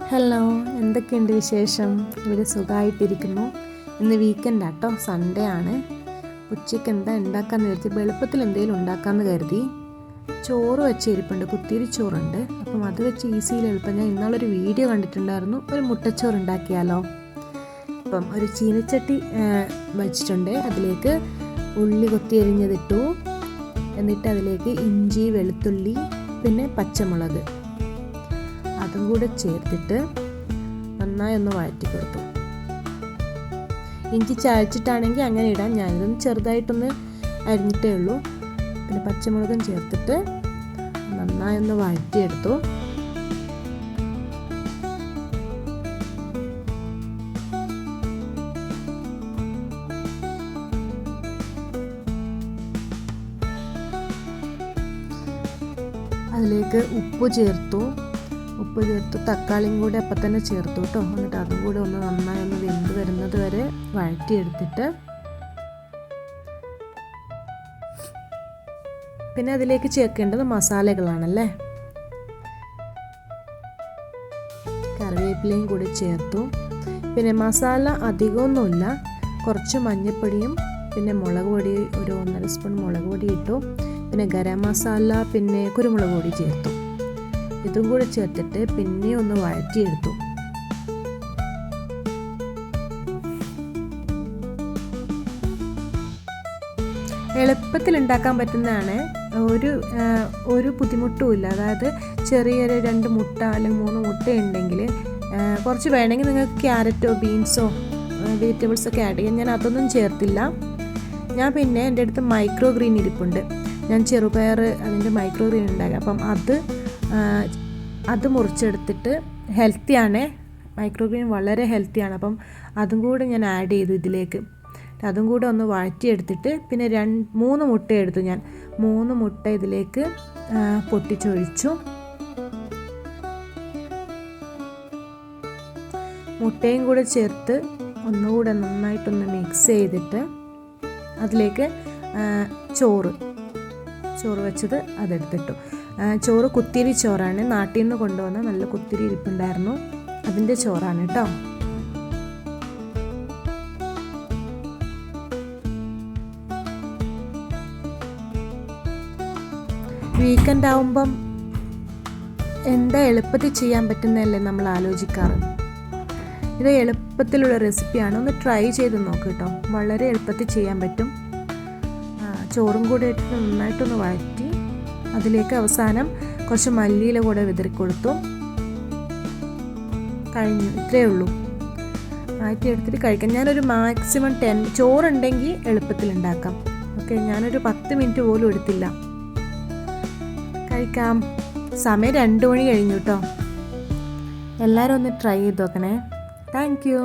Hello, എന്തൊക്കെയുണ്ട് വിശേഷം? ഇവിടെ സുഖമായിട്ടിരിക്കുന്നു. ഇന്ന് വീക്കെൻഡ് ആട്ടോ, സൺഡേ ആണ്. ഉച്ചയ്ക്ക് എന്താ ഉണ്ടാക്കാമെന്ന് കരുതി, എളുപ്പത്തിൽ എന്തെങ്കിലും ഉണ്ടാക്കാമെന്ന് കരുതി. ചോറ് വെച്ച് ഇരിപ്പുണ്ട്, കുത്തിരി ചോറുണ്ട്. അപ്പം അത് വെച്ച് ഈസിയിൽ എളുപ്പം. ഞാൻ ഇന്നാളൊരു വീഡിയോ കണ്ടിട്ടുണ്ടായിരുന്നു, ഒരു മുട്ടച്ചോറ് ഉണ്ടാക്കിയാലോ. അപ്പം ഒരു ചീനച്ചട്ടി വെച്ചിട്ടുണ്ട്. അതിലേക്ക് ഉള്ളി കൊത്തി എരിഞ്ഞതിട്ടു. എന്നിട്ട് അതിലേക്ക് ഇഞ്ചി, വെളുത്തുള്ളി, പിന്നെ പച്ചമുളക് അതും കൂടെ ചേർത്തിട്ട് നന്നായി ഒന്ന് വഴറ്റി കൊടുത്തു. ഇഞ്ചി ചതച്ചിട്ടാണെങ്കിൽ അങ്ങനെ ഇടാം, ഞാനിതൊന്ന് ചെറുതായിട്ടൊന്ന് അരിഞ്ഞിട്ടേ ഉള്ളൂ. പിന്നെ പച്ചമുളകും ചേർത്തിട്ട് നന്നായി ഒന്ന് വഴറ്റിയെടുത്തു. അതിലേക്ക് ഉപ്പ് ചേർത്തു, തക്കാളിയും കൂടി അപ്പം തന്നെ ചേർത്തു കേട്ടോ. എന്നിട്ട് അതും കൂടി ഒന്ന് നന്നായി ഒന്ന് വെന്ത് വരുന്നത് വരെ വഴറ്റിയെടുത്തിട്ട് പിന്നെ അതിലേക്ക് ചേർക്കേണ്ടത് മസാലകളാണല്ലേ. കറിവേപ്പിലയും കൂടി ചേർത്തു. പിന്നെ മസാല അധികമൊന്നുമില്ല, കുറച്ച് മഞ്ഞൾപ്പൊടിയും പിന്നെ മുളക് പൊടി, ഒരു 1.5 സ്പൂൺ മുളക് പൊടി ഇട്ടു. പിന്നെ ഗരം മസാല, പിന്നെ കുരുമുളക് പൊടി ചേർത്തു. ഇതും കൂടി ചേർത്തിട്ട് പിന്നെ ഒന്ന് വഴറ്റിയെടുത്തു. എളുപ്പത്തിൽ ഉണ്ടാക്കാൻ പറ്റുന്നതാണ്, ഒരു ബുദ്ധിമുട്ടുമില്ല. അതായത് ചെറിയൊരു 2 മുട്ട അല്ലെങ്കിൽ 3 മുട്ട ഉണ്ടെങ്കിൽ കുറച്ച് വേണമെങ്കിൽ നിങ്ങൾക്ക് ക്യാരറ്റോ ബീൻസോ വെജിറ്റബിൾസൊക്കെ ആഡ് ചെയ്യാം. ഞാൻ അതൊന്നും ചേർത്തില്ല. ഞാൻ പിന്നെ എൻ്റെ അടുത്ത് മൈക്രോ ഗ്രീൻ ഇരിപ്പുണ്ട്, ഞാൻ ചെറുപയർ അതിൻ്റെ മൈക്രോ ഗ്രീൻ ഉണ്ടാക്കി. അപ്പം അത് മുറിച്ചെടുത്തിട്ട് ഹെൽത്തിയാണ്, മൈക്രോ ഗ്രീൻ വളരെ ഹെൽത്തിയാണ്. അപ്പം അതും കൂടെ ഞാൻ ആഡ് ചെയ്തു ഇതിലേക്ക്. അതും കൂടെ ഒന്ന് വഴറ്റിയെടുത്തിട്ട് പിന്നെ 3 മുട്ട എടുത്തു. ഞാൻ 3 മുട്ട ഇതിലേക്ക് പൊട്ടിച്ചൊഴിച്ചു. മുട്ടയും കൂടെ ചേർത്ത് ഒന്നുകൂടെ നന്നായിട്ടൊന്ന് മിക്സ് ചെയ്തിട്ട് അതിലേക്ക് ചോറ് വെച്ചത് അതെടുത്തിട്ടു. ചോറ് കുത്തിരി ചോറാണ്, നാട്ടിൽ നിന്ന് കൊണ്ടുവന്ന നല്ല കുത്തിരി ഇരിപ്പുണ്ടായിരുന്നു, അതിൻ്റെ ചോറാണ് കേട്ടോ. വീക്കെൻഡ് ആവുമ്പം എന്താ എളുപ്പത്തിൽ ചെയ്യാൻ പറ്റുന്നതല്ലേ നമ്മൾ ആലോചിക്കാറ്. ഇത് എളുപ്പത്തിലുള്ള റെസിപ്പിയാണ്, ഒന്ന് ട്രൈ ചെയ്ത് നോക്ക് കേട്ടോ. വളരെ എളുപ്പത്തിൽ ചെയ്യാൻ പറ്റും. ചോറും കൂടെ ഇട്ട് നന്നായിട്ടൊന്ന് വഴറ്റി അതിലേക്ക് അവസാനം കുറച്ച് മല്ലിയില കൂടെ വിതറിക്കൊടുത്തു. കഴിഞ്ഞു, ഇത്രയേ ഉള്ളൂ. മാറ്റിയെടുത്തിട്ട് കഴിക്കാം. ഞാനൊരു മാക്സിമം 10 ചോറുണ്ടെങ്കിൽ എളുപ്പത്തിൽ ഉണ്ടാക്കാം. ഓക്കെ, ഞാനൊരു 10 മിനിറ്റ് പോലും എടുത്തില്ല. കഴിക്കാം. സമയം 2 മണി കഴിഞ്ഞു കേട്ടോ. എല്ലാവരും ഒന്ന് ട്രൈ ചെയ്ത് നോക്കണേ. Thank you.